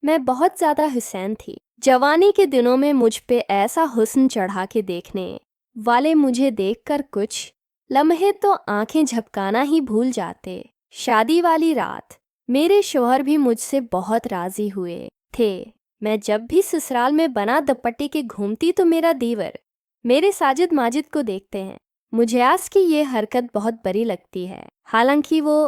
मैं बहुत ज़्यादा हुसैन थी। जवानी के दिनों में मुझ पे ऐसा हुस्न चढ़ा के देखने वाले मुझे देखकर कुछ लम्हे तो आंखें झपकाना ही भूल जाते। शादी वाली रात मेरे शौहर भी मुझसे बहुत राज़ी हुए थे। मैं जब भी ससुराल में बना दुपट्टे के घूमती तो मेरा दीवर मेरे साजिद माजिद को देखते हैं। मुझे आज की ये हरकत बहुत बुरी लगती है। हालांकि वो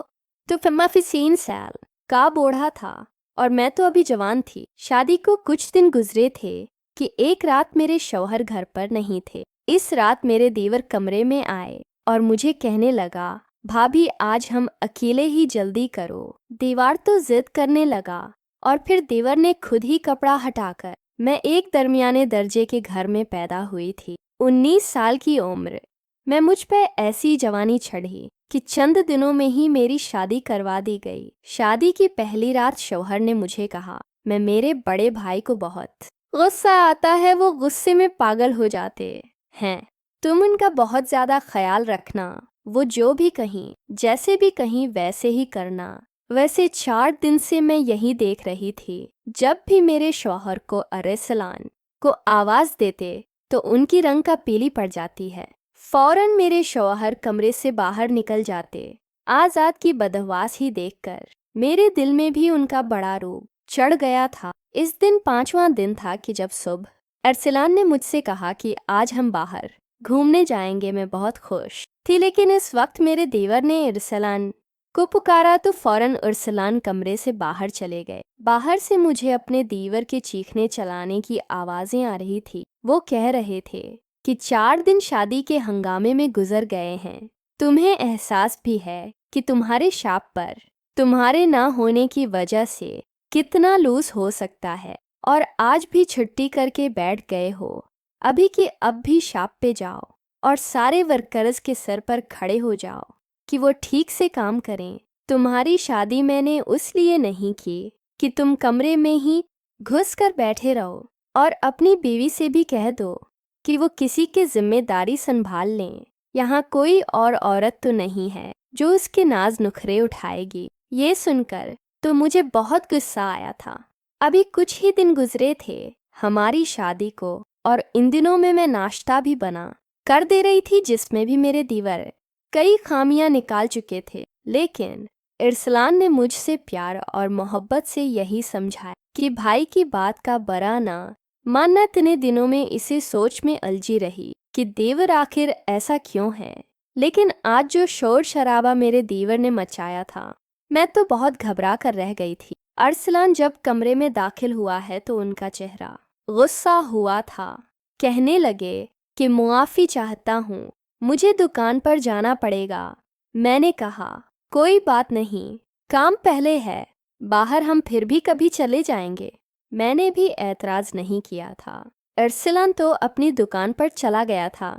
तो 15 साल का बूढ़ा था और मैं तो अभी जवान थी। शादी को कुछ दिन गुजरे थे कि एक रात मेरे शौहर घर पर नहीं थे। इस रात मेरे देवर कमरे में आए और मुझे कहने लगा, भाभी आज हम अकेले ही जल्दी करो। दीवार तो जिद करने लगा और फिर देवर ने खुद ही कपड़ा हटाकर। मैं एक दरमियाने दर्जे के घर में पैदा हुई थी। 19 साल की उम्र में मुझ पे ऐसी जवानी चढ़ी कि चंद दिनों में ही मेरी शादी करवा दी गई। शादी की पहली रात शौहर ने मुझे कहा, मैं मेरे बड़े भाई को बहुत गुस्सा आता है, वो गुस्से में पागल हो जाते हैं। तुम उनका बहुत ज़्यादा ख्याल रखना। वो जो भी कहीं जैसे भी कहीं वैसे ही करना। वैसे 4 दिन से मैं यही देख रही थी, जब भी मेरे शौहर को अरेसलान को आवाज़ देते तो उनकी रंग का पीली पड़ जाती है। फौरन मेरे शौहर कमरे से बाहर निकल जाते। आज़ाद की बदहवास ही देखकर मेरे दिल में भी उनका बड़ा रूप चढ़ गया था। इस दिन 5वां दिन था कि जब सुबह अरसलान ने मुझसे कहा कि आज हम बाहर घूमने जाएंगे। मैं बहुत खुश थी, लेकिन इस वक्त मेरे देवर ने अरसलान को पुकारा तो फौरन अरसलान कमरे से बाहर चले गए। बाहर से मुझे अपने देवर के चीखने चलाने की आवाज़ें आ रही थी। वो कह रहे थे कि 4 दिन शादी के हंगामे में गुजर गए हैं। तुम्हें एहसास भी है कि तुम्हारे शाप पर तुम्हारे ना होने की वजह से कितना लूज हो सकता है, और आज भी छुट्टी करके बैठ गए हो। अभी की अब भी शाप पे जाओ और सारे वर्कर्स के सर पर खड़े हो जाओ कि वो ठीक से काम करें। तुम्हारी शादी मैंने उस लिए नहीं की कि तुम कमरे में ही घुस कर बैठे रहो, और अपनी बीवी से भी कह दो कि वो किसी की जिम्मेदारी संभाल लें। यहाँ कोई और औरत तो नहीं है जो उसके नाज नुखरे उठाएगी। ये सुनकर तो मुझे बहुत गुस्सा आया था। अभी कुछ ही दिन गुजरे थे हमारी शादी को, और इन दिनों में मैं नाश्ता भी बना कर दे रही थी, जिसमें भी मेरे दीवर कई खामियां निकाल चुके थे। लेकिन इरसलान ने मुझसे प्यार और मोहब्बत से यही समझाया कि भाई की बात का बरा ना मानना। इतने दिनों में इसे सोच में उलझी रही कि देवर आखिर ऐसा क्यों है। लेकिन आज जो शोर शराबा मेरे देवर ने मचाया था, मैं तो बहुत घबरा कर रह गई थी। अरसलान जब कमरे में दाखिल हुआ है तो उनका चेहरा गुस्सा हुआ था। कहने लगे कि मुआफ़ी चाहता हूँ, मुझे दुकान पर जाना पड़ेगा। मैंने कहा, कोई बात नहीं, काम पहले है, बाहर हम फिर भी कभी चले जाएंगे। मैंने भी ऐतराज़ नहीं किया था। अरसलान तो अपनी दुकान पर चला गया था।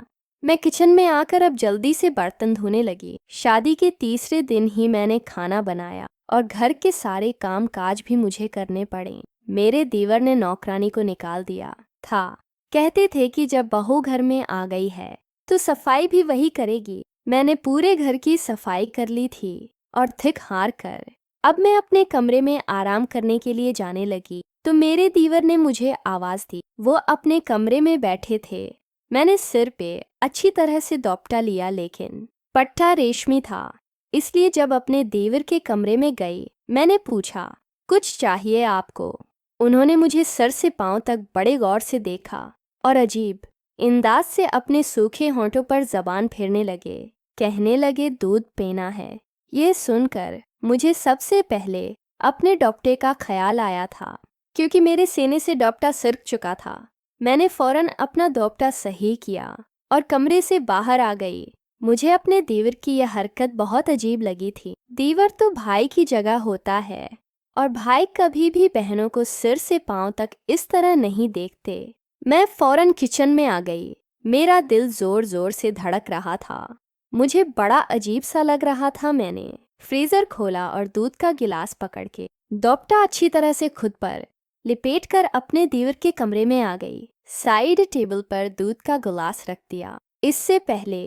मैं किचन में आकर अब जल्दी से बर्तन धोने लगी। शादी के तीसरे दिन ही मैंने खाना बनाया और घर के सारे काम काज भी मुझे करने पड़े। मेरे देवर ने नौकरानी को निकाल दिया था। कहते थे कि जब बहू घर में आ गई है तो सफाई भी वही करेगी। मैंने पूरे घर की सफाई कर ली थी और थिक हार कर अब मैं अपने कमरे में आराम करने के लिए जाने लगी तो मेरे दीवर ने मुझे आवाज़ दी। वो अपने कमरे में बैठे थे। मैंने सिर पे अच्छी तरह से दोपटा लिया, लेकिन पट्टा रेशमी था, इसलिए जब अपने देवर के कमरे में गई मैंने पूछा, कुछ चाहिए आपको? उन्होंने मुझे सर से पांव तक बड़े गौर से देखा और अजीब अंदाज से अपने सूखे होंठों पर जबान फेरने लगे। कहने लगे, दूध पीना है। ये सुनकर मुझे सबसे पहले अपने दोपटे का ख्याल आया था, क्योंकि मेरे सीने से दोपटा सिरक चुका था। मैंने फौरन अपना दोपटा सही किया और कमरे से बाहर आ गई। मुझे अपने देवर की यह हरकत बहुत अजीब लगी थी। देवर तो भाई की जगह होता है और भाई कभी भी बहनों को सिर से पांव तक इस तरह नहीं देखते। मैं फौरन किचन में आ गई। मेरा दिल जोर जोर से धड़क रहा था। मुझे बड़ा अजीब सा लग रहा था। मैंने फ्रीजर खोला और दूध का गिलास पकड़ के दोपटा अच्छी तरह से खुद पर लिपेट कर अपने देवर के कमरे में आ गई। साइड टेबल पर दूध का गिलास रख दिया। इससे पहले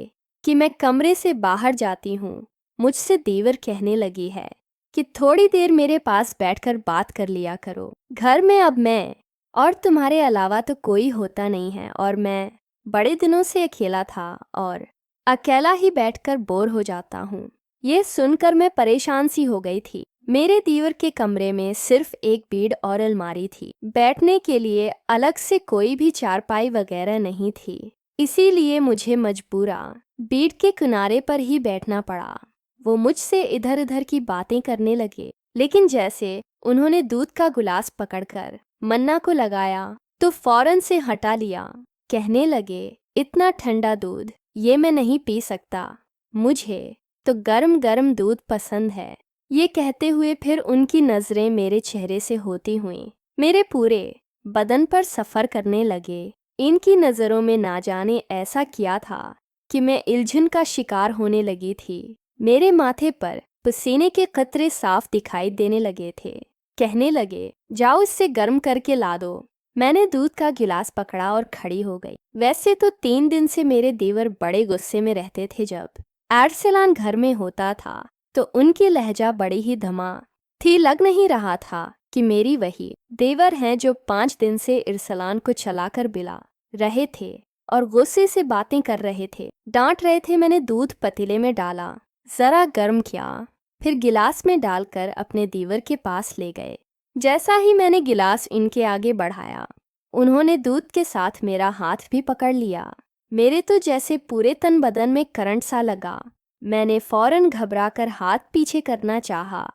कि मैं कमरे से बाहर जाती हूँ, मुझसे देवर कहने लगी है कि थोड़ी देर मेरे पास बैठकर बात कर लिया करो। घर में अब मैं और तुम्हारे अलावा तो कोई होता नहीं है और मैं बड़े दिनों से अकेला था और अकेला ही बैठकर बोर हो जाता हूँ। ये सुनकर मैं परेशान सी हो गई थी। मेरे दीवर के कमरे में सिर्फ एक बेड और अलमारी थी। बैठने के लिए अलग से कोई भी चारपाई वगैरह नहीं थी, इसीलिए मुझे मजबूरा बेड के किनारे पर ही बैठना पड़ा। वो मुझसे इधर उधर की बातें करने लगे, लेकिन जैसे उन्होंने दूध का गिलास पकड़कर मन्ना को लगाया तो फौरन से हटा लिया। कहने लगे, इतना ठंडा दूध ये मैं नहीं पी सकता, मुझे तो गर्म गर्म दूध पसंद है। ये कहते हुए फिर उनकी नज़रें मेरे चेहरे से होती हुई मेरे पूरे बदन पर सफ़र करने लगे। इनकी नज़रों में ना जाने ऐसा किया था कि मैं इल्झन का शिकार होने लगी थी। मेरे माथे पर पसीने के कतरे साफ दिखाई देने लगे थे। कहने लगे, जाओ इससे गर्म करके ला दो। मैंने दूध का गिलास पकड़ा और खड़ी हो गई। वैसे तो 3 दिन से मेरे देवर बड़े गुस्से में रहते थे। जब अरसलान घर में होता था तो उनकी लहजा बड़ी ही धमा थी। लग नहीं रहा था कि मेरी वही देवर हैं जो 5 दिन से अरसलान को चलाकर बिला रहे थे और गुस्से से बातें कर रहे थे, डांट रहे थे। मैंने दूध पतीले में डाला, जरा गर्म किया, फिर गिलास में डालकर अपने दीवर के पास ले गए। जैसा ही मैंने गिलास इनके आगे बढ़ाया, उन्होंने दूध के साथ मेरा हाथ भी पकड़ लिया। मेरे तो जैसे पूरे तन बदन में करंट सा लगा। मैंने फौरन घबराकर हाथ पीछे करना चाहा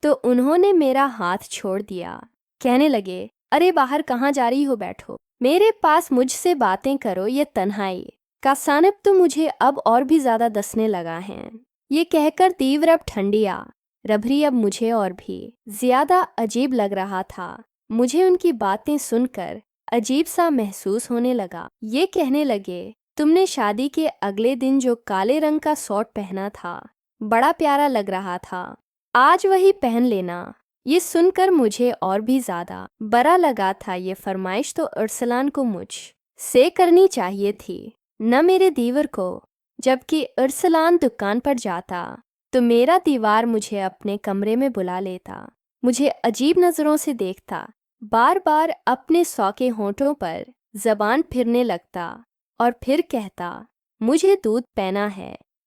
तो उन्होंने मेरा हाथ छोड़ दिया। कहने लगे, अरे बाहर कहाँ जा रही हो, बैठो मेरे पास, मुझसे बातें करो। ये तन्हाई का सानब तो मुझे अब और भी ज्यादा दसने लगा है। ये कहकर तीव्र अब ठंडिया रभरी अब मुझे और भी ज्यादा अजीब लग रहा था। मुझे उनकी बातें सुनकर अजीब सा महसूस होने लगा। ये कहने लगे, तुमने शादी के अगले दिन जो काले रंग का सूट पहना था बड़ा प्यारा लग रहा था, आज वही पहन लेना। ये सुनकर मुझे और भी ज्यादा बुरा लगा था। ये फरमाइश तो अरसलान को मुझ से करनी चाहिए थी, न मेरे दीवर को। जबकि अरसलान दुकान पर जाता तो मेरा दीवार मुझे अपने कमरे में बुला लेता, मुझे अजीब नज़रों से देखता, बार बार अपने सौके होंठों पर जबान फिरने लगता और फिर कहता, मुझे दूध पीना है।